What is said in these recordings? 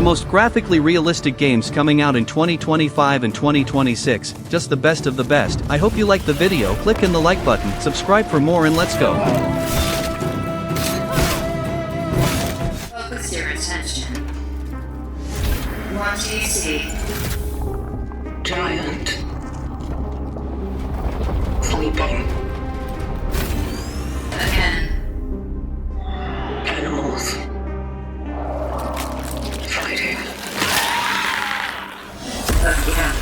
the most graphically realistic games coming out in 2025 and 2026, just the best of the best. I hope you liked the video, click in the like button, subscribe for more and let's go. Focus your attention. What do you see? Giant. Sleeping. Again. Animals. Fighting. Again.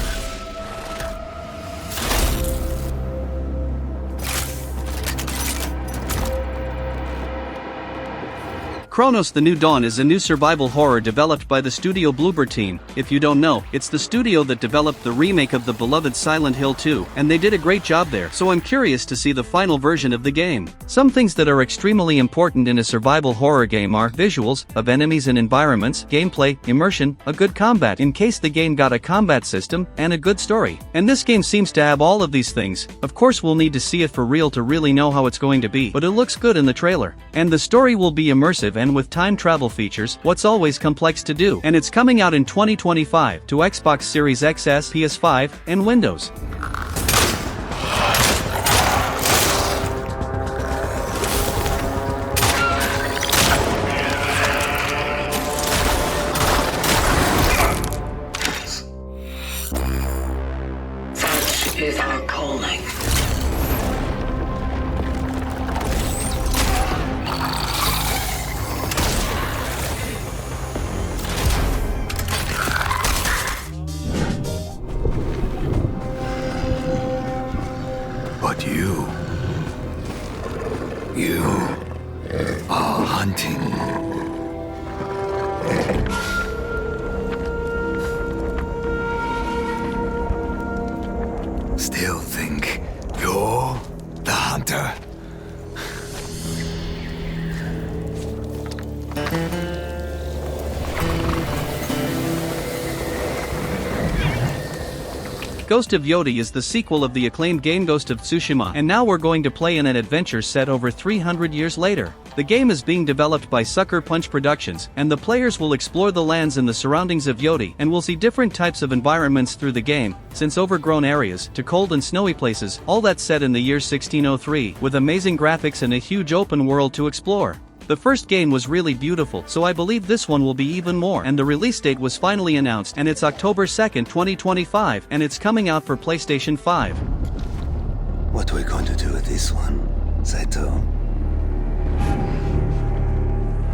Cronos the New Dawn is a new survival horror developed by the studio Bloober team. If you don't know, it's the studio that developed the remake of the beloved Silent Hill 2, and they did a great job there, so I'm curious to see the final version of the game. Some things that are extremely important in a survival horror game are visuals of enemies and environments, gameplay, immersion, a good combat in case the game got a combat system, and a good story. And this game seems to have all of these things. Of course we'll need to see it for real to really know how it's going to be, but it looks good in the trailer. And the story will be immersive and with time travel features, what's always complex to do. And it's coming out in 2025 to Xbox Series XS, PS5, and Windows. Such is our calling. But you are hunting. Still think you're the hunter? Ghost of Yotei is the sequel of the acclaimed game Ghost of Tsushima, and now we're going to play in an adventure set over 300 years later. The game is being developed by Sucker Punch Productions, and the players will explore the lands and the surroundings of Yotei, and will see different types of environments through the game, since overgrown areas to cold and snowy places, all that set in the year 1603, with amazing graphics and a huge open world to explore. The first game was really beautiful, so I believe this one will be even more, and the release date was finally announced, and it's October 2nd, 2025, and it's coming out for PlayStation 5. What we're going to do with this one, Saito?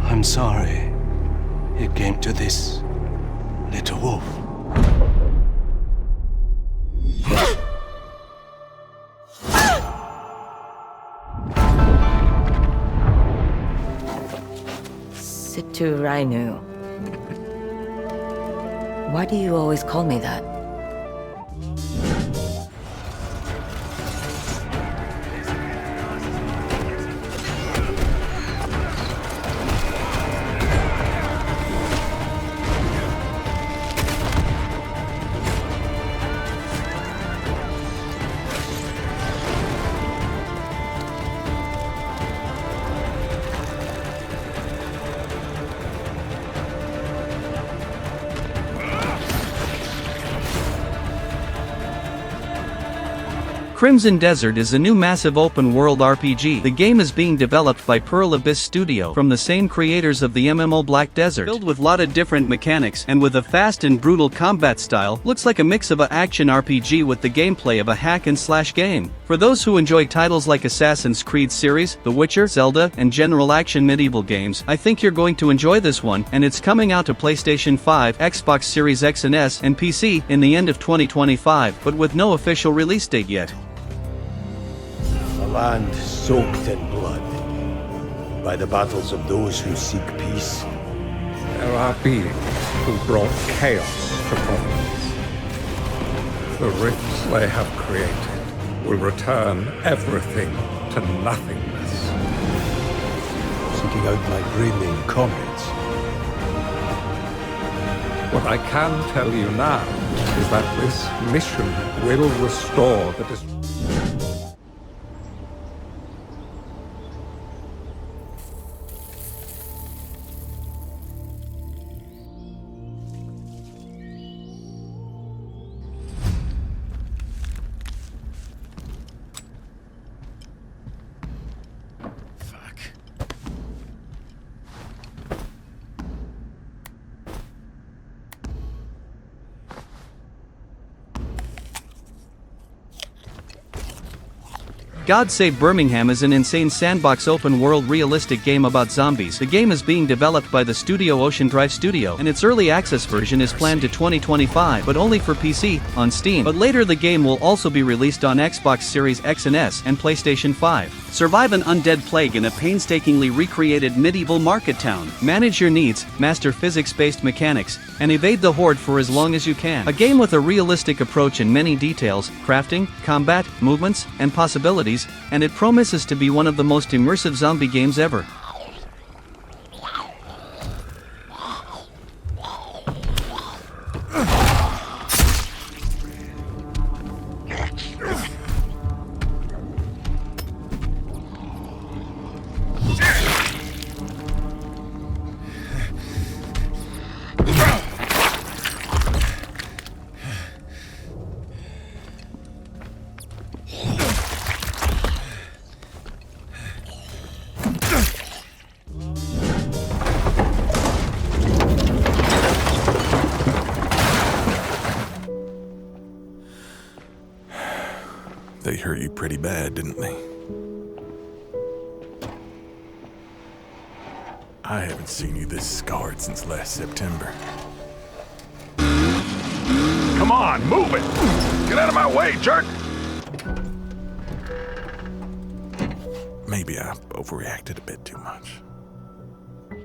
I'm sorry it came to this, little wolf. Situ Rainu. Why do you always call me that? Crimson Desert is a new massive open-world RPG. The game is being developed by Pearl Abyss Studio, from the same creators of the MMO Black Desert. Filled with lot of different mechanics, and with a fast and brutal combat style, looks like a mix of a action RPG with the gameplay of a hack-and-slash game. For those who enjoy titles like Assassin's Creed series, The Witcher, Zelda, and general action medieval games, I think you're going to enjoy this one, and it's coming out to PlayStation 5, Xbox Series X and S, and PC in the end of 2025, but with no official release date yet. A land soaked in blood by the battles of those who seek peace. There are beings who brought chaos to providence. The rifts they have created will return everything to nothingness. Seeking out my Greenlane comrades. What I can tell you now is that this mission will restore the God Save Birmingham is an insane sandbox open-world realistic game about zombies. The game is being developed by the studio Ocean Drive Studio, and its early access version is planned to 2025, but only for PC, on Steam. But later the game will also be released on Xbox Series X and S and PlayStation 5. Survive an undead plague in a painstakingly recreated medieval market town. Manage your needs, master physics-based mechanics, and evade the horde for as long as you can. A game with a realistic approach in many details, crafting, combat, movements, and possibilities, and it promises to be one of the most immersive zombie games ever. They hurt you pretty bad, didn't they? I haven't seen you this scarred since last September. Come on, move it! Get out of my way, jerk! Maybe I overreacted a bit too much.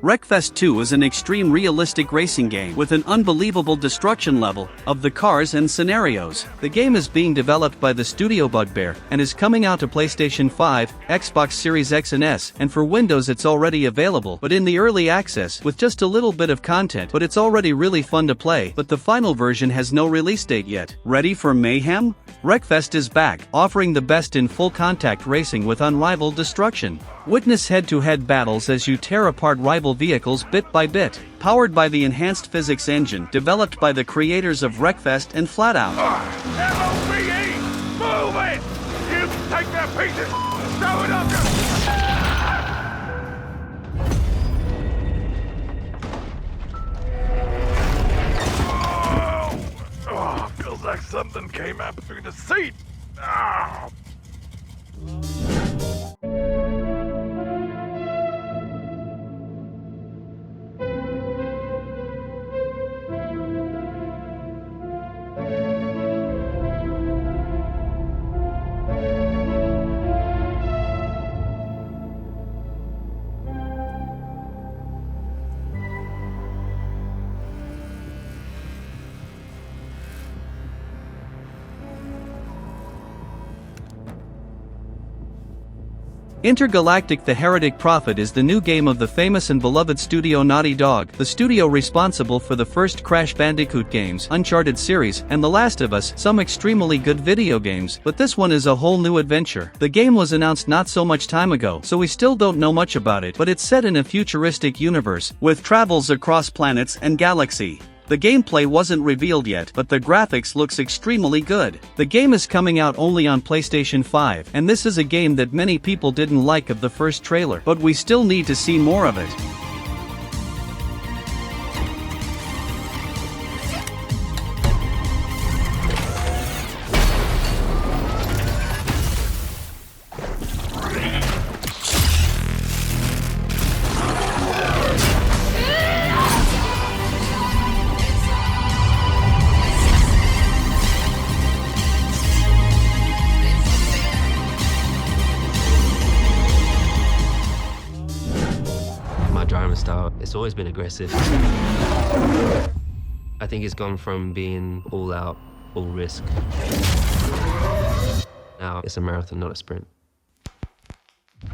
Wreckfest 2 is an extreme realistic racing game with an unbelievable destruction level of the cars and scenarios. The game is being developed by the studio Bugbear and is coming out to PlayStation 5, Xbox Series X and S, and for Windows it's already available, but in the early access with just a little bit of content, but it's already really fun to play, but the final version has no release date yet. Ready for mayhem? Wreckfest is back, offering the best in full-contact racing with unrivaled destruction. Witness head-to-head battles as you tear apart rival vehicles bit by bit. Powered by the enhanced physics engine developed by the creators of Wreckfest and Flatout. M-O-V-E! Move it! You take that piece of throw it up! Oh, feels like something came up through the seat. Oh. Intergalactic: The Heretic Prophet is the new game of the famous and beloved studio Naughty Dog, the studio responsible for the first Crash Bandicoot games, Uncharted series, and The Last of Us, some extremely good video games, but this one is a whole new adventure. The game was announced not so much time ago, so we still don't know much about it, but it's set in a futuristic universe, with travels across planets and galaxy. The gameplay wasn't revealed yet, but the graphics looks extremely good. The game is coming out only on PlayStation 5, and this is a game that many people didn't like of the first trailer, but we still need to see more of it. Style. It's always been aggressive. I think it's gone from being all out, all risk. Now it's a marathon, not a sprint.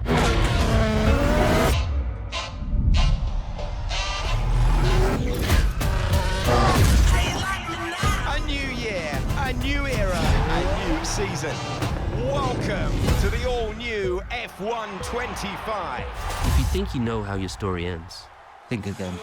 A new year, a new era, a new season. Welcome to the all-new F125. If you think you know how your story ends, think again.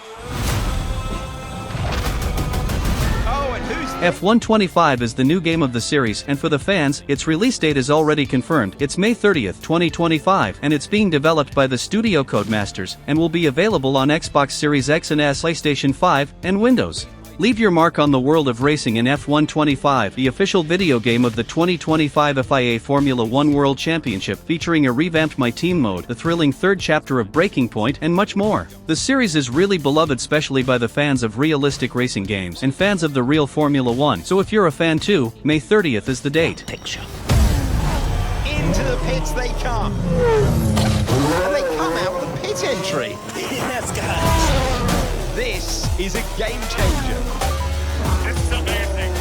Oh, and who's F125 is the new game of the series, and for the fans, its release date is already confirmed. It's May 30th, 2025, and it's being developed by the studio Codemasters, and will be available on Xbox Series X and S, PlayStation 5, and Windows. Leave your mark on the world of racing in F125, the official video game of the 2025 FIA Formula 1 World Championship, featuring a revamped My Team mode, the thrilling third chapter of Breaking Point, and much more. The series is really beloved, especially by the fans of realistic racing games and fans of the real Formula 1. So if you're a fan too, May 30th is the date. Into the pits they come. And they come out with a pit entry. Yes, guys. This is a game changer. This is amazing.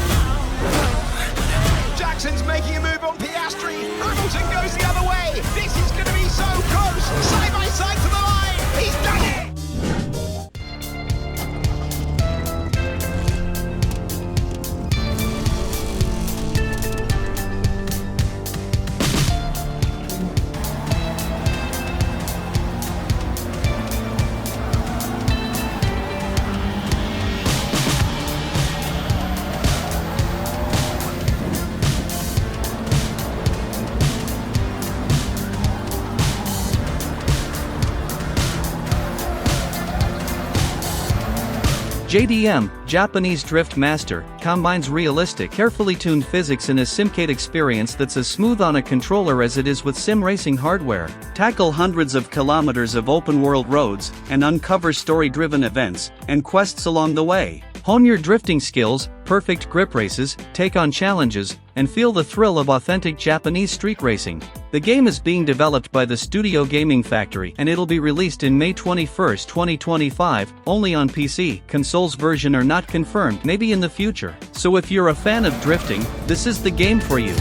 Jackson's making a move on Piastri. Hamilton goes the other way. This is going to be so close. Side by side to the line. He's done it. JDM, Japanese Drift Master, combines realistic, carefully tuned physics in a simcade experience that's as smooth on a controller as it is with sim racing hardware. Tackle hundreds of kilometers of open-world roads, and uncover story-driven events and quests along the way. Hone your drifting skills, perfect grip races, take on challenges, and feel the thrill of authentic Japanese street racing. The game is being developed by the Studio Gaming Factory and it'll be released in May 21, 2025, only on PC. Consoles version are not confirmed, maybe in the future. So if you're a fan of drifting, this is the game for you.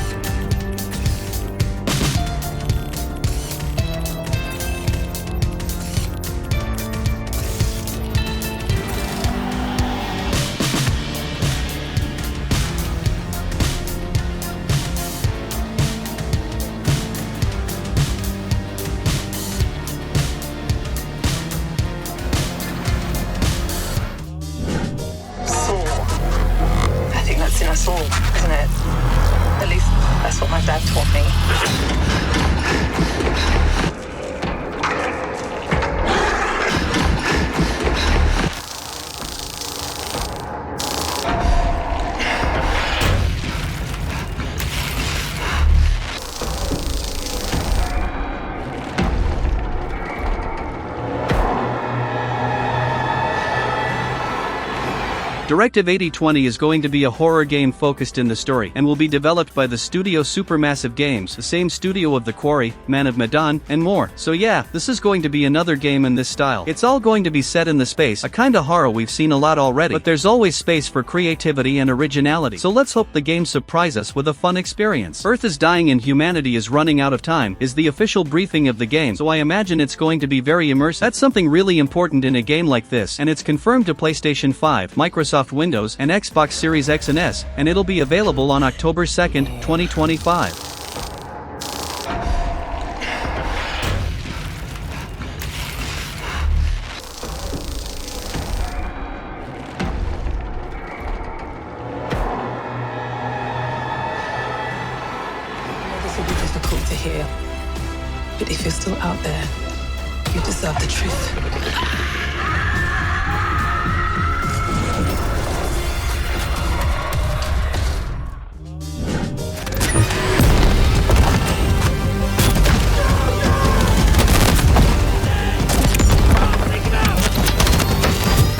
In us all, isn't it? At least that's what my dad taught me. Directive 8020 is going to be a horror game focused in the story and will be developed by the studio Supermassive Games, the same studio of The Quarry, Man of Medan, and more. So yeah, this is going to be another game in this style. It's all going to be set in the space, a kind of horror we've seen a lot already, but there's always space for creativity and originality. So let's hope the game surprise us with a fun experience. Earth is dying and humanity is running out of time is the official briefing of the game, so I imagine it's going to be very immersive. That's something really important in a game like this, and it's confirmed to PlayStation 5, Microsoft Windows, and Xbox Series X and S, and it'll be available on October 2nd, 2025. This will be difficult to hear, but if you're still out there, you deserve the truth.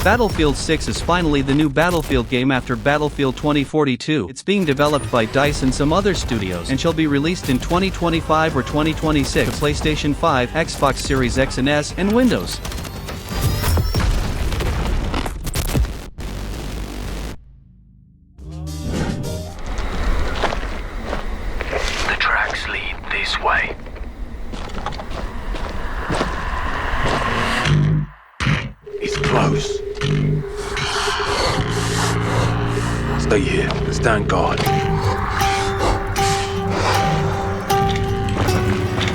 Battlefield 6 is finally the new Battlefield game after Battlefield 2042. It's being developed by DICE and some other studios and shall be released in 2025 or 2026 to PlayStation 5, Xbox Series X and S, and Windows. The tracks lead this way. He's close. Stay here. Stand guard.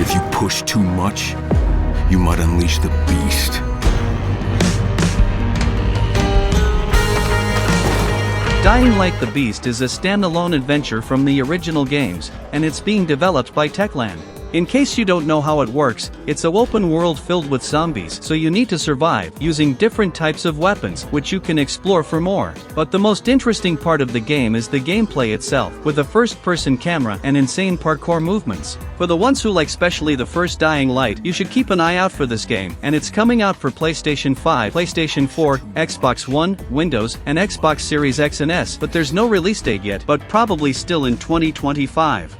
If you push too much, you might unleash the beast. Dying Like the Beast is a standalone adventure from the original games, and it's being developed by Techland. In case you don't know how it works, it's an open world filled with zombies, so you need to survive using different types of weapons, which you can explore for more. But the most interesting part of the game is the gameplay itself, with a first-person camera and insane parkour movements. For the ones who like especially the first Dying Light, you should keep an eye out for this game, and it's coming out for PlayStation 5, PlayStation 4, Xbox One, Windows, and Xbox Series X and S, but there's no release date yet, but probably still in 2025.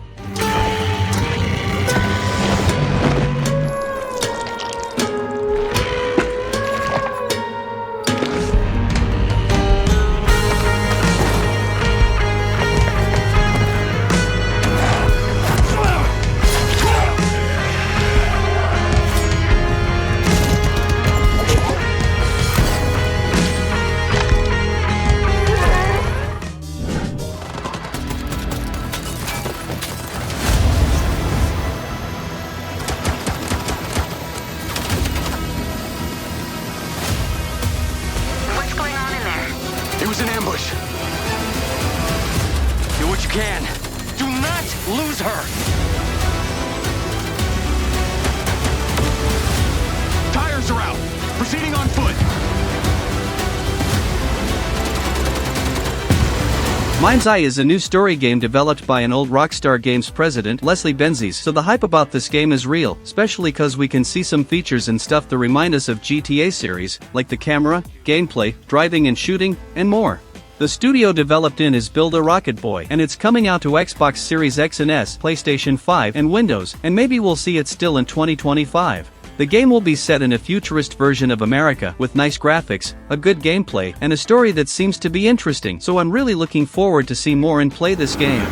Mindseye is a new story game developed by an old Rockstar Games president, Leslie Benzies, so the hype about this game is real, especially cause we can see some features and stuff that remind us of GTA series, like the camera, gameplay, driving and shooting, and more. The studio developed in is Build a Rocket Boy, and it's coming out to Xbox Series X and S, PlayStation 5, and Windows, and maybe we'll see it still in 2025. The game will be set in a futurist version of America, with nice graphics, a good gameplay, and a story that seems to be interesting, so I'm really looking forward to see more and play this game.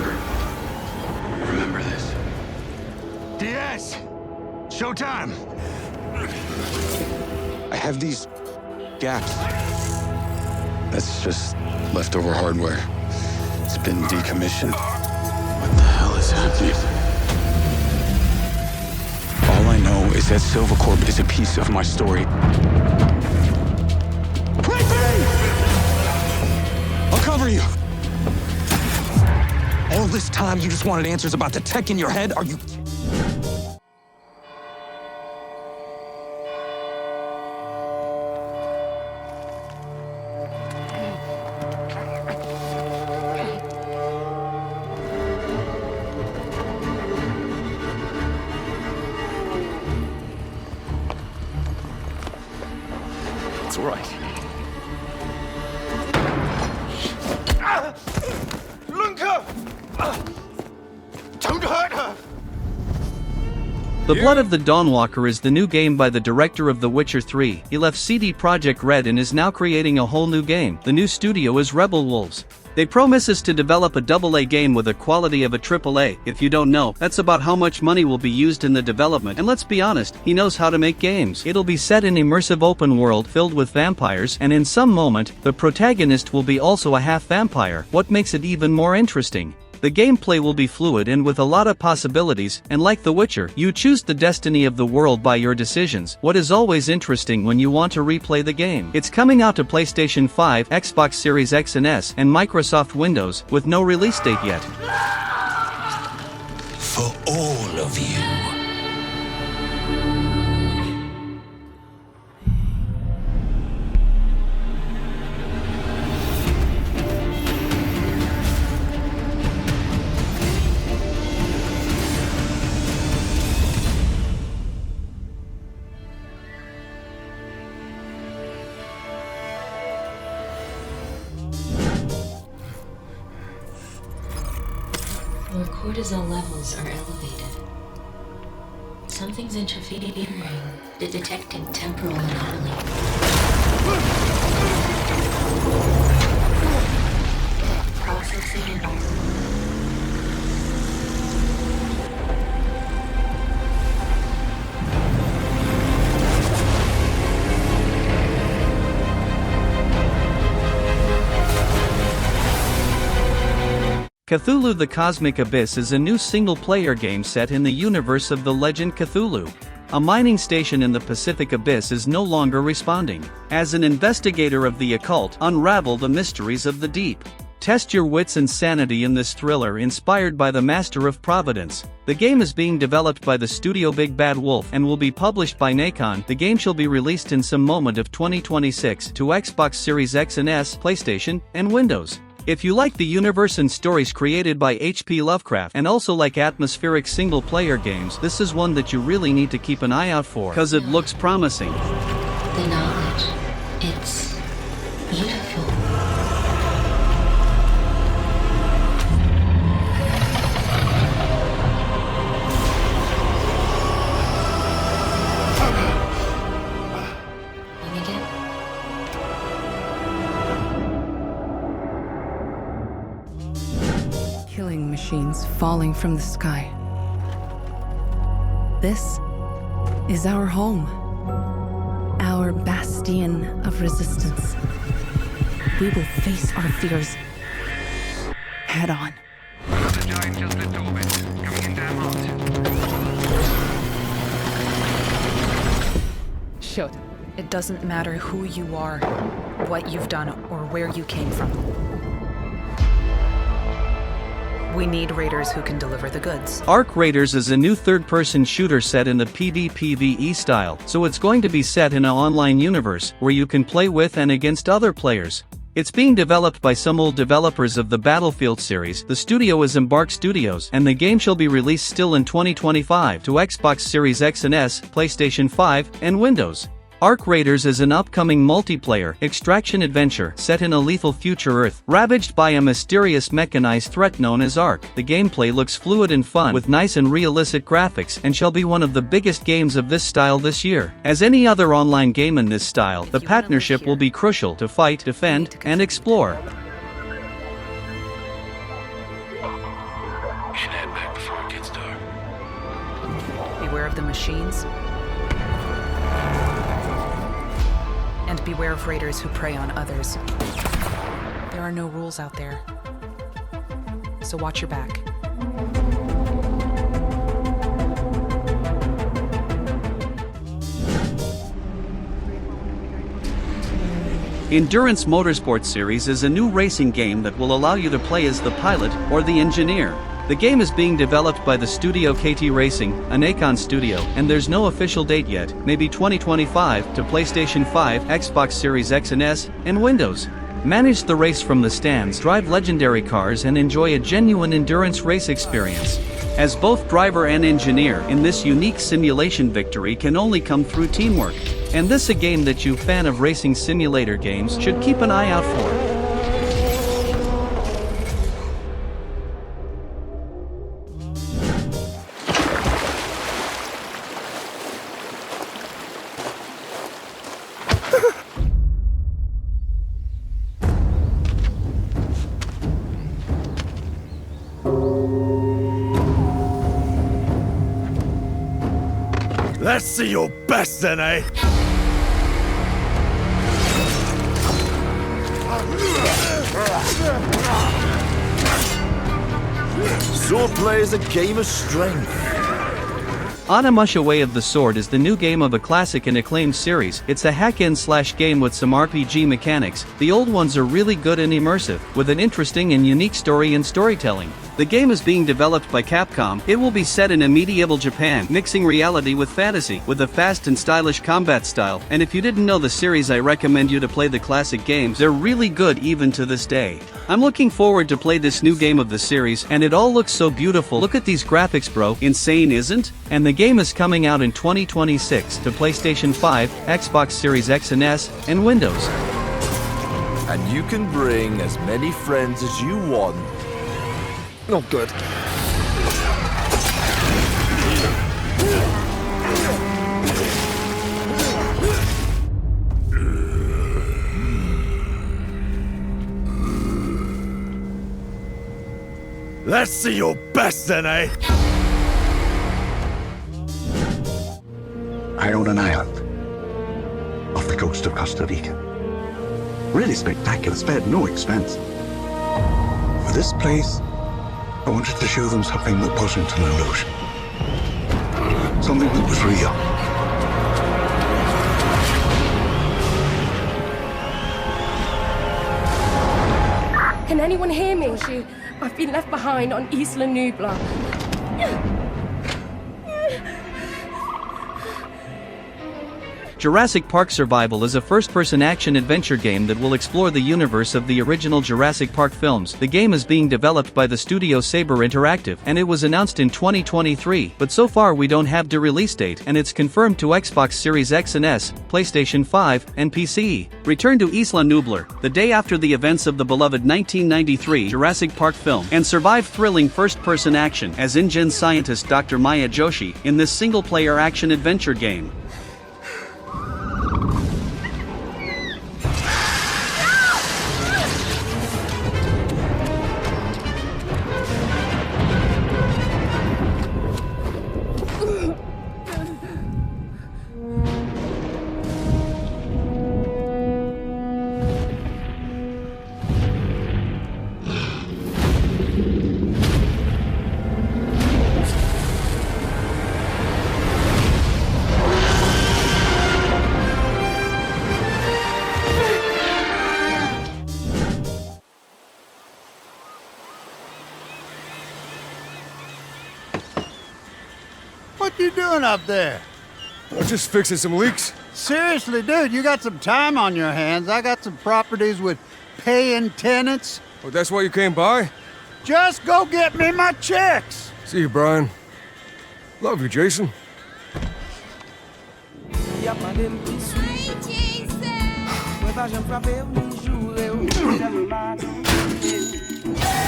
Remember this. DS! Showtime! I have these gaps. That's just leftover hardware. It's been decommissioned. What the hell is happening? All I know is that Silvercorp is a piece of my story. Wait for me! I'll cover you! All this time you just wanted answers about the tech in your head? Are you... It's all right. Lunka! Don't hurt her! The Blood of the Dawnwalker is the new game by the director of The Witcher 3. He left CD Projekt Red and is now creating a whole new game. The new studio is Rebel Wolves. They promise us to develop a AA game with the quality of a AAA. If you don't know, that's about how much money will be used in the development, and let's be honest, he knows how to make games. It'll be set in immersive open world filled with vampires, and in some moment, the protagonist will be also a half vampire, what makes it even more interesting. The gameplay will be fluid and with a lot of possibilities, and like The Witcher, you choose the destiny of the world by your decisions, what is always interesting when you want to replay the game. It's coming out to PlayStation 5, Xbox Series X and S, and Microsoft Windows, with no release date yet. For all of you. Your cortisol levels are elevated. Something's interfering, detecting temporal anomaly. Processing environment. Cthulhu the Cosmic Abyss is a new single-player game set in the universe of the legend Cthulhu. A mining station in the Pacific Abyss is no longer responding. As an investigator of the occult, unravel the mysteries of the deep. Test your wits and sanity in this thriller inspired by the Master of Providence. The game is being developed by the studio Big Bad Wolf and will be published by Nacon. The game shall be released in some moment of 2026 to Xbox Series X and S, PlayStation, and Windows. If you like the universe and stories created by H.P. Lovecraft and also like atmospheric single-player games, this is one that you really need to keep an eye out for, cause it looks promising. The knowledge, it's beautiful. Killing machines falling from the sky. This is our home. Our bastion of resistance. We will face our fears head on. Shoot. It doesn't matter who you are, what you've done, or where you came from. We need raiders who can deliver the goods. Arc Raiders is a new third-person shooter set in the PvPvE style, so it's going to be set in an online universe, where you can play with and against other players. It's being developed by some old developers of the Battlefield series. The studio is Embark Studios, and the game shall be released still in 2025 to Xbox Series X and S, PlayStation 5, and Windows. Arc Raiders is an upcoming multiplayer, extraction adventure set in a lethal future Earth, ravaged by a mysterious mechanized threat known as Arc. The gameplay looks fluid and fun with nice and realistic graphics and shall be one of the biggest games of this style this year. As any other online game in this style, the partnership will be crucial to fight, defend, and explore. We should head back before it gets dark. Beware of the machines. And beware of raiders who prey on others. There are no rules out there, so watch your back. Endurance Motorsport series is a new racing game that will allow you to play as the pilot or the engineer. The game is being developed by the studio KT Racing, a Nacon studio, and there's no official date yet, maybe 2025, to PlayStation 5, Xbox Series X and S, and Windows. Manage the race from the stands, drive legendary cars and enjoy a genuine endurance race experience. As both driver and engineer in this unique simulation, victory can only come through teamwork. And this a game that you fan of racing simulator games should keep an eye out for. Let's see your best then, eh? Swordplay is a game of strength. Onimusha Way of the Sword is the new game of a classic and acclaimed series. It's a hack-and-slash game with some RPG mechanics. The old ones are really good and immersive, with an interesting and unique story and storytelling. The game is being developed by Capcom. It will be set in a medieval Japan, mixing reality with fantasy, with a fast and stylish combat style. And if you didn't know the series, I recommend you to play the classic games. They're really good even to this day. I'm looking forward to play this new game of the series, and it all looks so beautiful. Look at these graphics, bro. Insane, isn't? And the game is coming out in 2026 to PlayStation 5, Xbox Series X and S, and Windows. And you can bring as many friends as you want. Oh, good. Let's see your best then, eh? I own an island off the coast of Costa Rica. Really spectacular, spared no expense. For this place, I wanted to show them something that wasn't an illusion. Something that was real. Can anyone hear me? I've been left behind on Isla Nublar. Jurassic Park Survival is a first-person action-adventure game that will explore the universe of the original Jurassic Park films. The game is being developed by the studio Saber Interactive, and it was announced in 2023, but so far we don't have the release date, and it's confirmed to Xbox Series X and S, PlayStation 5, and PC. Return to Isla Nublar, the day after the events of the beloved 1993 Jurassic Park film, and survive thrilling first-person action as InGen scientist Dr. Maya Joshi in this single-player action-adventure game. What you doing up there? I'm just fixing some leaks. Seriously, dude, you got some time on your hands. I got some properties with paying tenants. Oh, that's why you came by? Just go get me my checks. See you, Brian. Love you, Jason.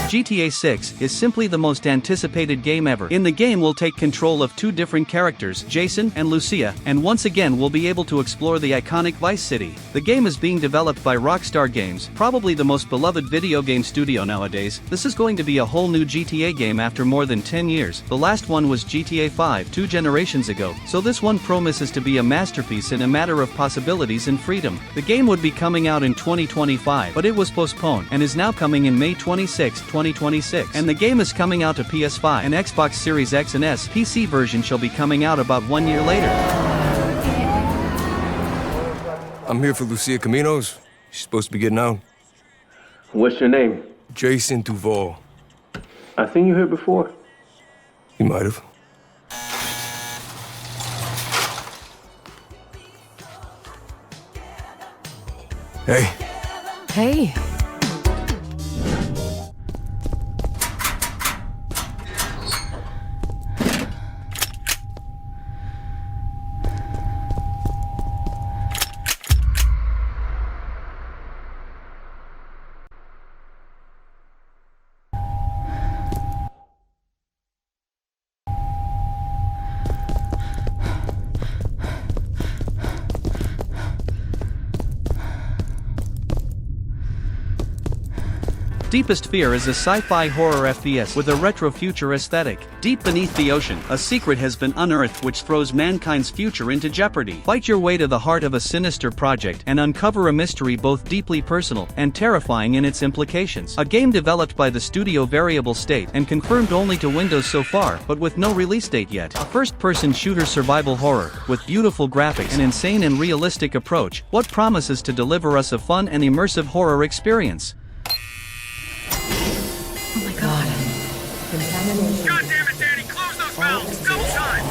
GTA 6 is simply the most anticipated game ever. In the game we'll take control of two different characters, Jason and Lucia, and once again we'll be able to explore the iconic Vice City. The game is being developed by Rockstar Games, probably the most beloved video game studio nowadays. This is going to be a whole new GTA game after more than 10 years. The last one was GTA 5 2 generations ago, so this one promises to be a masterpiece in a matter of possibilities and freedom. The game would be coming out in 2025, but it was postponed and is now coming in May 26, 2026, and the game is coming out to PS5 and Xbox Series X and S. PC version shall be coming out about 1 year later. I'm here for Lucia Caminos. She's supposed to be getting out. What's your name? Jason Duval. I seen you here before. You might have. Hey. Hey. Deepest Fear is a sci-fi horror FPS with a retro-future aesthetic. Deep beneath the ocean, a secret has been unearthed which throws mankind's future into jeopardy. Fight your way to the heart of a sinister project and uncover a mystery both deeply personal and terrifying in its implications. A game developed by the studio Variable State and confirmed only to Windows so far, but with no release date yet. A first-person shooter survival horror with beautiful graphics and insane and realistic approach. What promises to deliver us a fun and immersive horror experience? Oh my god. Contamination. God damn it, Danny! Close those valves! Double time!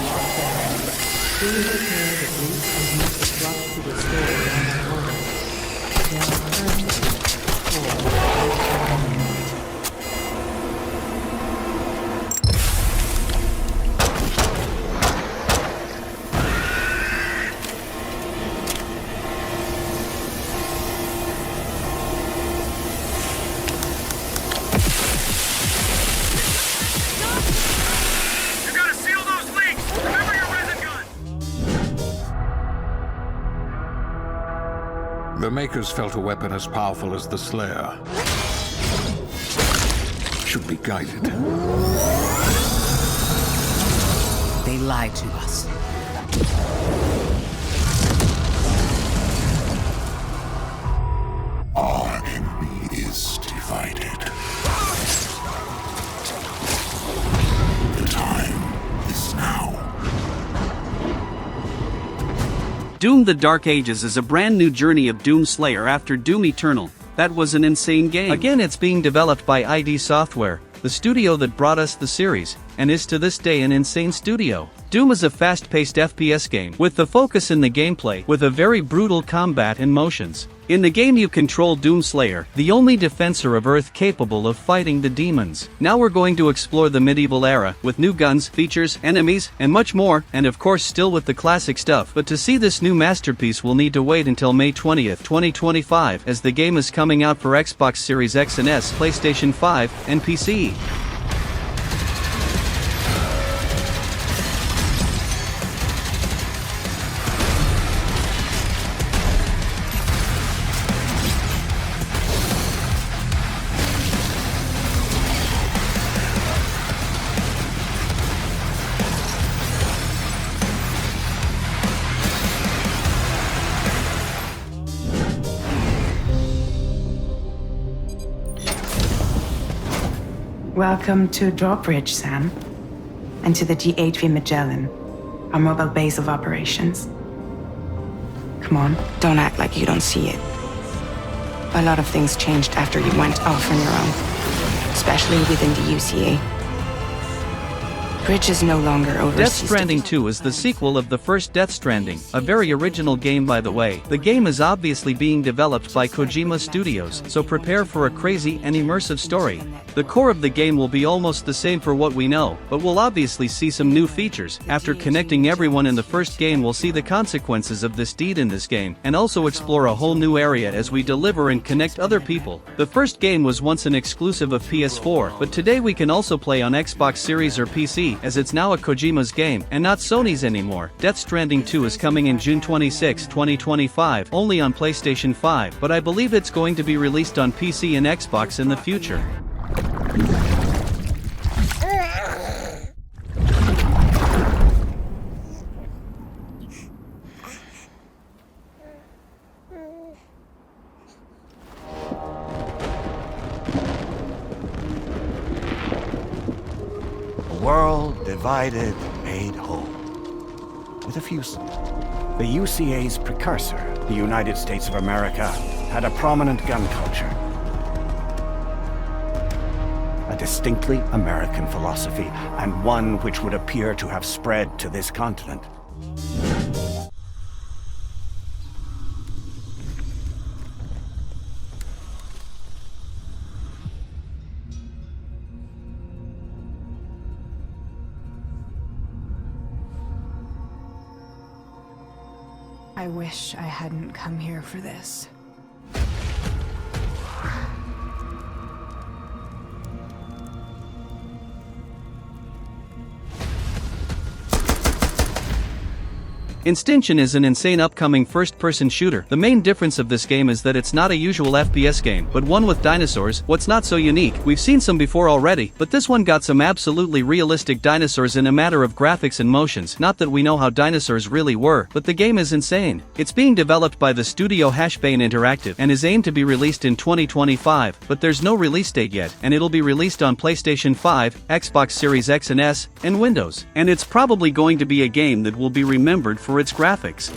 Please repair the leak and use the flush to restore the water. There are currently 4. The Makers felt a weapon as powerful as the Slayer should be guided. They lied to us. Our enemy is divided. The time is now. Doom: The Dark Ages is a brand new journey of Doom Slayer after Doom Eternal. That was an insane game. Again, it's being developed by ID Software, the studio that brought us the series, and is to this day an insane studio. Doom is a fast-paced FPS game, with the focus in the gameplay, with a very brutal combat and motions. In the game you control Doomslayer, the only defensor of Earth capable of fighting the demons. Now we're going to explore the medieval era, with new guns, features, enemies, and much more, and of course still with the classic stuff. But to see this new masterpiece we'll need to wait until May 20th, 2025, as the game is coming out for Xbox Series X and S, PlayStation 5, and PC. Welcome to Drawbridge, Sam, and to the GHV Magellan, our mobile base of operations. Come on, don't act like you don't see it. A lot of things changed after you went off on your own, especially within the UCA. Bridge is no longer overseas. Death Stranding 2 is the sequel of the first Death Stranding, a very original game by the way. The game is obviously being developed by Kojima Studios, so prepare for a crazy and immersive story. The core of the game will be almost the same for what we know, but we'll obviously see some new features. After connecting everyone in the first game, we'll see the consequences of this deed in this game, and also explore a whole new area as we deliver and connect other people. The first game was once an exclusive of PS4, but today we can also play on Xbox Series or PC, as it's now a Kojima's game, and not Sony's anymore. Death Stranding 2 is coming in June 26, 2025, only on PlayStation 5, but I believe it's going to be released on PC and Xbox in the future. World divided, made whole. With a few. The UCA's precursor, the United States of America, had a prominent gun culture. A distinctly American philosophy, and one which would appear to have spread to this continent. I wish I hadn't come here for this. Instinction is an insane upcoming first-person shooter. The main difference of this game is that it's not a usual FPS game, but one with dinosaurs. What's not so unique? We've seen some before already, but this one got some absolutely realistic dinosaurs in a matter of graphics and motions. Not that we know how dinosaurs really were, but the game is insane. It's being developed by the studio Hashbane Interactive and is aimed to be released in 2025, but there's no release date yet, and it'll be released on PlayStation 5, Xbox Series X and S, and Windows. And it's probably going to be a game that will be remembered for its graphics.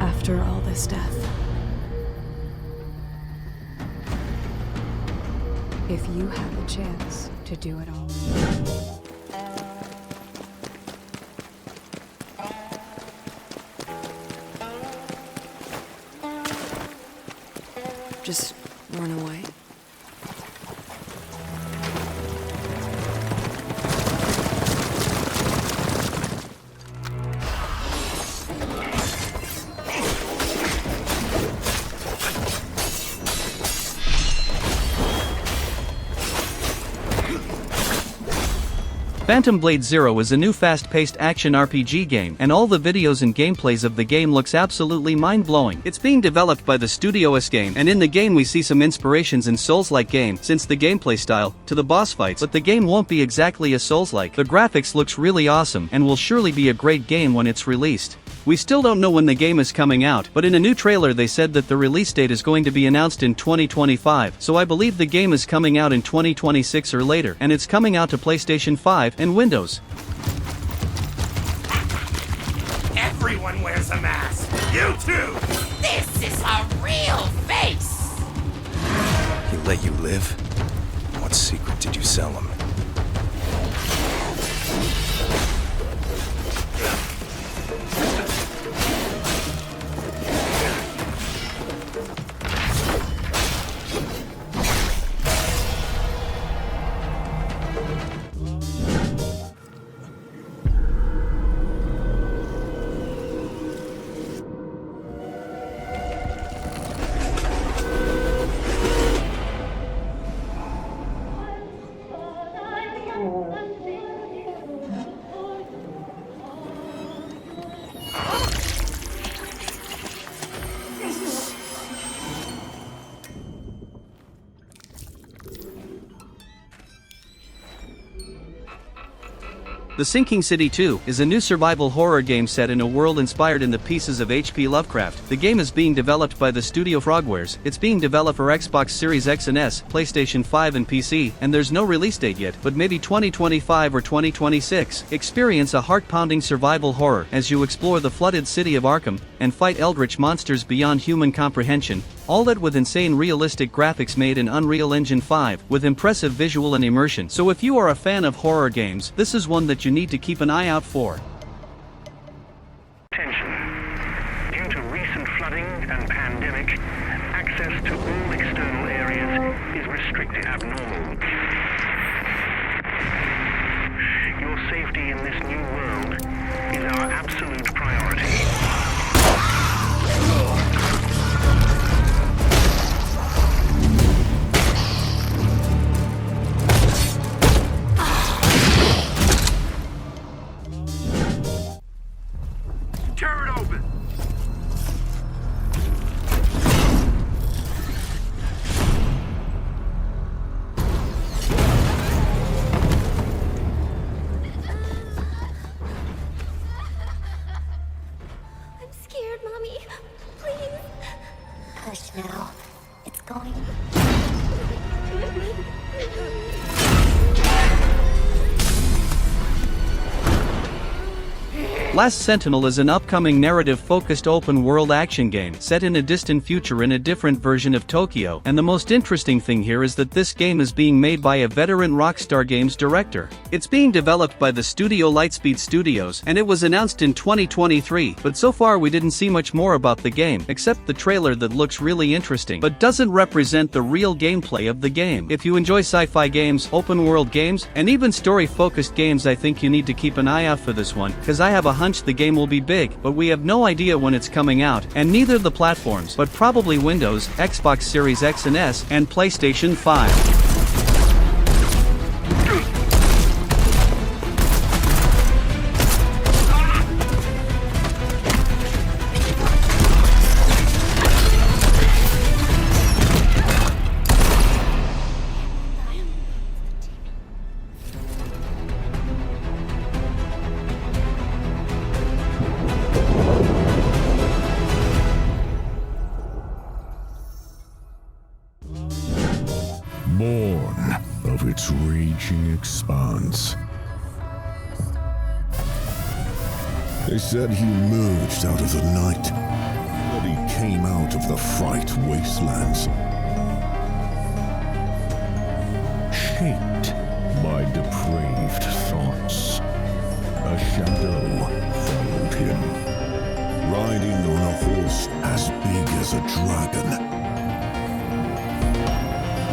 After all this death, if you had the chance to do it all. Just run away. Phantom Blade Zero is a new fast-paced action RPG game, and all the videos and gameplays of the game looks absolutely mind-blowing. It's being developed by the Studio S game, and in the game we see some inspirations in Souls-like game, since the gameplay style, to the boss fights, but the game won't be exactly a Souls-like. The graphics looks really awesome, and will surely be a great game when it's released. We still don't know when the game is coming out, but in a new trailer they said that the release date is going to be announced in 2025, so I believe the game is coming out in 2026 or later, and it's coming out to PlayStation 5 and Windows. Everyone wears a mask. You too. This is a real face! He let you live? What secret did you sell him? The Sinking City 2 is a new survival horror game set in a world inspired in the pieces of H.P. Lovecraft. The game is being developed by the studio Frogwares. It's being developed for Xbox Series X and S, PlayStation 5 and PC, and there's no release date yet, but maybe 2025 or 2026. Experience a heart-pounding survival horror as you explore the flooded city of Arkham and fight eldritch monsters beyond human comprehension. All that with insane realistic graphics made in Unreal Engine 5, with impressive visual and immersion. So if you are a fan of horror games, this is one that you need to keep an eye out for. Attention. Due to recent flooding and pandemic, access to all external areas is restricted abnormal. Your safety in this new world is our absolute priority. Tear it open. I'm scared, Mommy. Please. Hush now. It's going. Last Sentinel is an upcoming narrative-focused open-world action game set in a distant future in a different version of Tokyo, and the most interesting thing here is that this game is being made by a veteran Rockstar Games director. It's being developed by the studio Lightspeed Studios, and it was announced in 2023, but so far we didn't see much more about the game, except the trailer that looks really interesting, but doesn't represent the real gameplay of the game. If you enjoy sci-fi games, open-world games, and even story-focused games, I think you need to keep an eye out for this one, cause I have a hunch the game will be big, but we have no idea when it's coming out, and neither the platforms, but probably Windows, Xbox Series X and S, and PlayStation 5. Born of its raging expanse. They said he emerged out of the night, that he came out of the fright wastelands, shaped by depraved thoughts. A shadow followed him, riding on a horse as big as a dragon.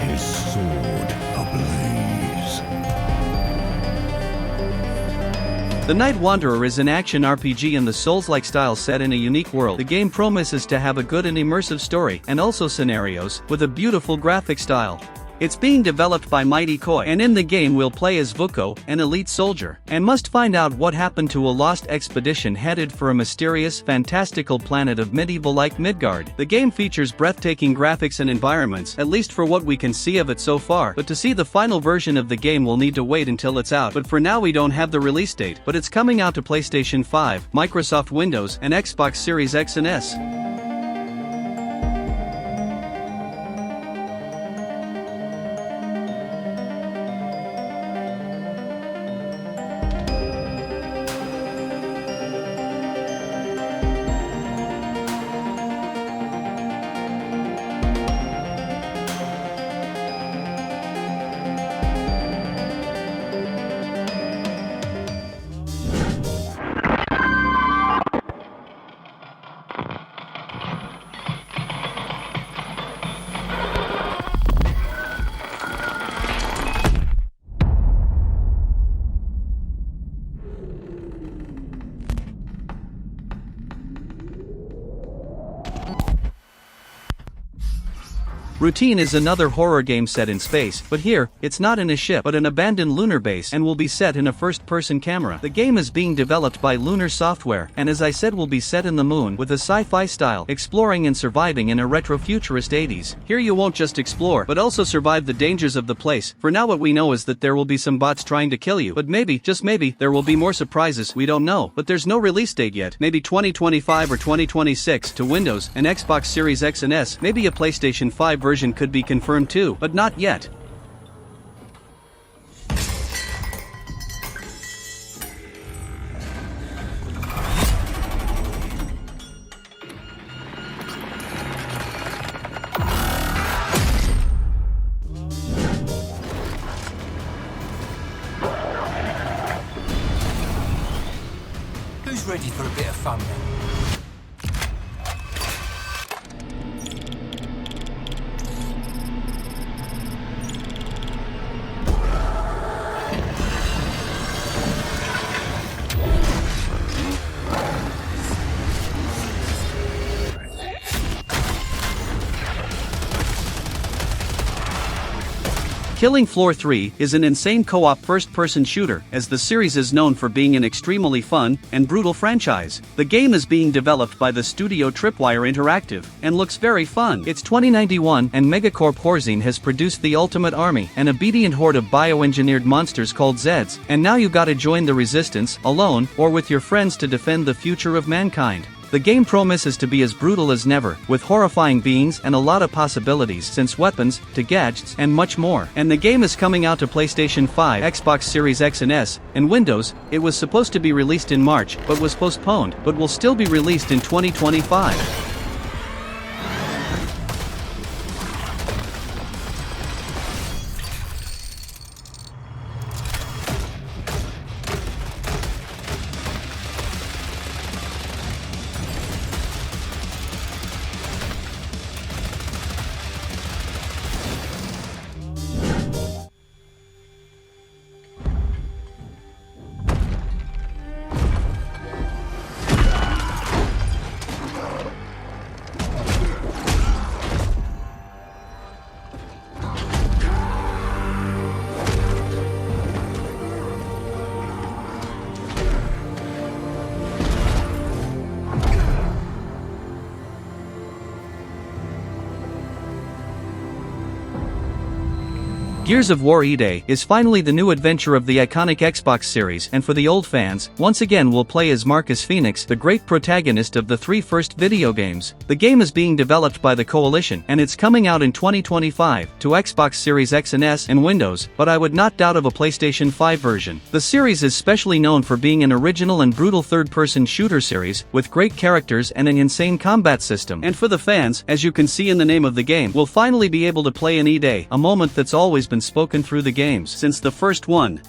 His sword ablaze. The Night Wanderer is an action RPG in the Souls-like style set in a unique world. The game promises to have a good and immersive story, and also scenarios, with a beautiful graphic style. It's being developed by Mighty Koi, and in the game we'll play as Vuko, an elite soldier, and must find out what happened to a lost expedition headed for a mysterious, fantastical planet of medieval-like Midgard. The game features breathtaking graphics and environments, at least for what we can see of it so far, but to see the final version of the game we'll need to wait until it's out. But for now we don't have the release date, but it's coming out to PlayStation 5, Microsoft Windows, and Xbox Series X and S. Routine is another horror game set in space, but here, it's not in a ship but an abandoned lunar base and will be set in a first-person camera. The game is being developed by Lunar Software, and as I said will be set in the moon with a sci-fi style, exploring and surviving in a retro-futurist 80s. Here you won't just explore, but also survive the dangers of the place. For now what we know is that there will be some bots trying to kill you, but maybe, just maybe, there will be more surprises, we don't know. But there's no release date yet, maybe 2025 or 2026 to Windows and Xbox Series X and S, maybe a PlayStation 5 version could be confirmed too, but not yet. Who's ready for a bit of fun then? Killing Floor 3 is an insane co-op first-person shooter, as the series is known for being an extremely fun and brutal franchise. The game is being developed by the studio Tripwire Interactive, and looks very fun. It's 2091 and Megacorp Horzine has produced the Ultimate Army, an obedient horde of bioengineered monsters called Zeds, and now you gotta join the resistance, alone, or with your friends to defend the future of mankind. The game promises to be as brutal as never, with horrifying beings and a lot of possibilities since weapons, to gadgets, and much more. And the game is coming out to PlayStation 5, Xbox Series X and S, and Windows. It was supposed to be released in March, but was postponed, but will still be released in 2025. Gears of War Yotei is finally the new adventure of the iconic Xbox series, and for the old fans, once again we'll play as Marcus Phoenix, the great protagonist of the 3 first video games. The game is being developed by the Coalition, and it's coming out in 2025, to Xbox Series X and S and Windows, but I would not doubt of a PlayStation 5 version. The series is specially known for being an original and brutal third-person shooter series, with great characters and an insane combat system. And for the fans, as you can see in the name of the game, we'll finally be able to play an Yotei, a moment that's always been spoken through the games since the first one.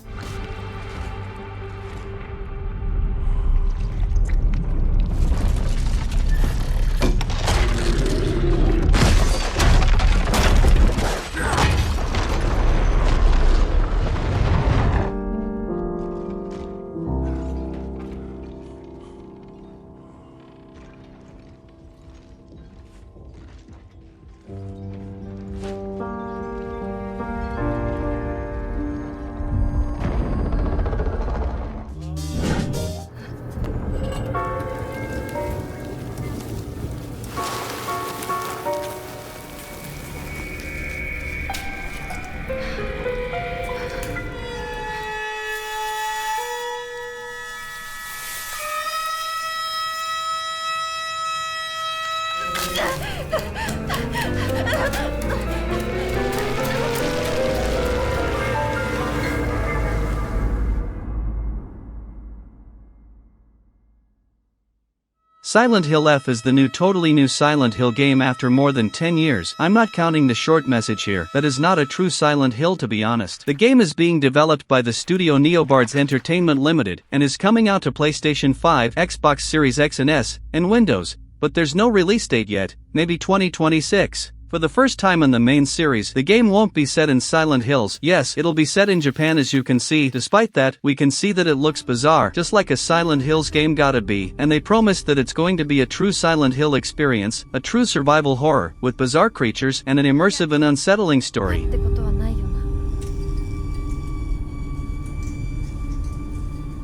Silent Hill F is the totally new Silent Hill game after more than 10 years. I'm not counting the short message here. That is not a true Silent Hill, to be honest. The game is being developed by the studio Neobards Entertainment Limited and is coming out to PlayStation 5, Xbox Series X and S, and Windows, but there's no release date yet, maybe 2026. For the first time in the main series, the game won't be set in Silent Hills. Yes, it'll be set in Japan, as you can see. Despite that, we can see that it looks bizarre, just like a Silent Hills game gotta be, and they promised that it's going to be a true Silent Hill experience, a true survival horror, with bizarre creatures and an immersive and unsettling story.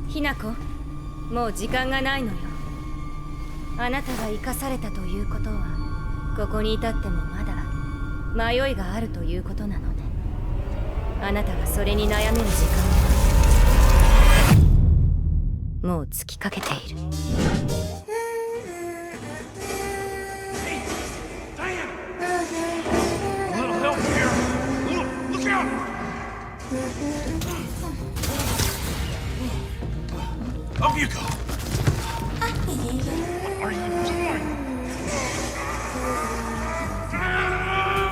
Hinako, もう時間がないのよ。あなたが生かされたということは、ここに至ってもまだ迷いがあるということなのね。あなたがそれに悩める時間はもう尽きかけている。Up you go! What are you doing?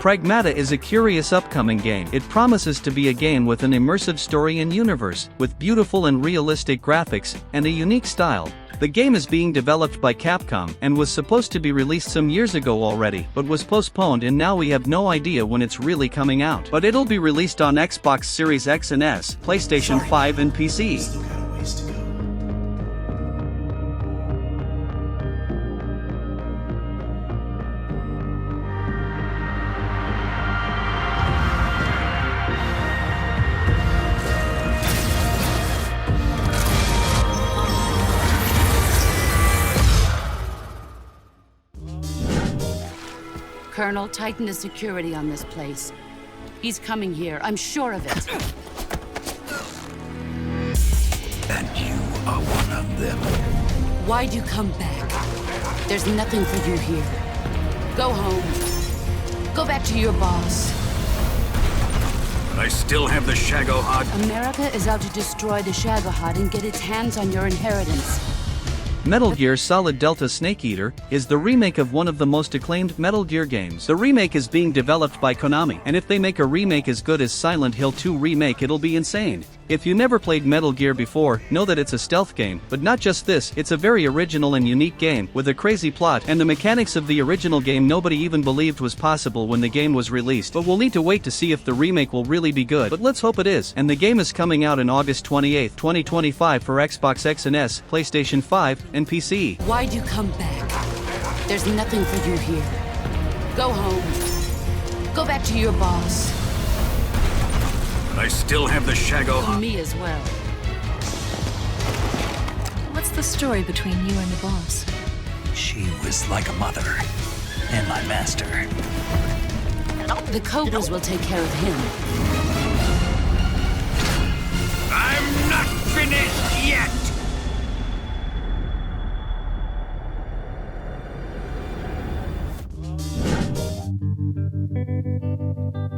Pragmata is a curious upcoming game. It promises to be a game with an immersive story and universe, with beautiful and realistic graphics, and a unique style. The game is being developed by Capcom and was supposed to be released some years ago already, but was postponed, and now we have no idea when it's really coming out. But it'll be released on Xbox Series X and S, PlayStation 5 and PC. Colonel, tighten the security on this place. He's coming here, I'm sure of it. And you are one of them. Why'd you come back? There's nothing for you here. Go home. Go back to your boss. But I still have the Shagohod. America is out to destroy the Shagohod and get its hands on your inheritance. Metal Gear Solid Delta Snake Eater is the remake of one of the most acclaimed Metal Gear games. The remake is being developed by Konami, and if they make a remake as good as Silent Hill 2 Remake, it'll be insane. If you never played Metal Gear before, know that it's a stealth game, but not just this, it's a very original and unique game, with a crazy plot, and the mechanics of the original game nobody even believed was possible when the game was released. But we'll need to wait to see if the remake will really be good, but let's hope it is. And the game is coming out on August 28, 2025 for Xbox X and S, PlayStation 5, and PC. Why'd you come back? There's nothing for you here. Go home. Go back to your boss. But I still have the Shagohod. Me as well. What's the story between you and the boss? She was like a mother, and my master. The Cobras will take care of him. I'm not finished yet!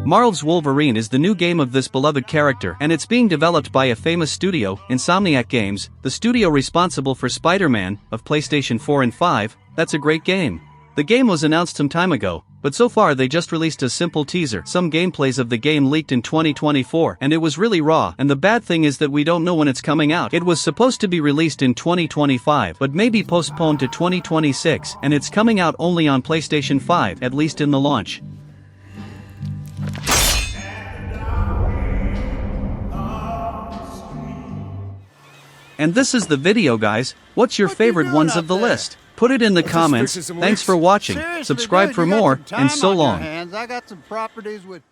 Marvel's Wolverine is the new game of this beloved character, and it's being developed by a famous studio, Insomniac Games, the studio responsible for Spider-Man, of PlayStation 4 and 5. That's a great game. The game was announced some time ago, but so far they just released a simple teaser. Some gameplays of the game leaked in 2024, and it was really raw, and the bad thing is that we don't know when it's coming out. It was supposed to be released in 2025, but maybe postponed to 2026, and it's coming out only on PlayStation 5, at least in the launch. And this is the video, guys. What's your favorite ones of the list? Put it in the comments. Thanks for watching. Seriously, Subscribe dude, for you got more, some time and so on your long. hands. I got some properties with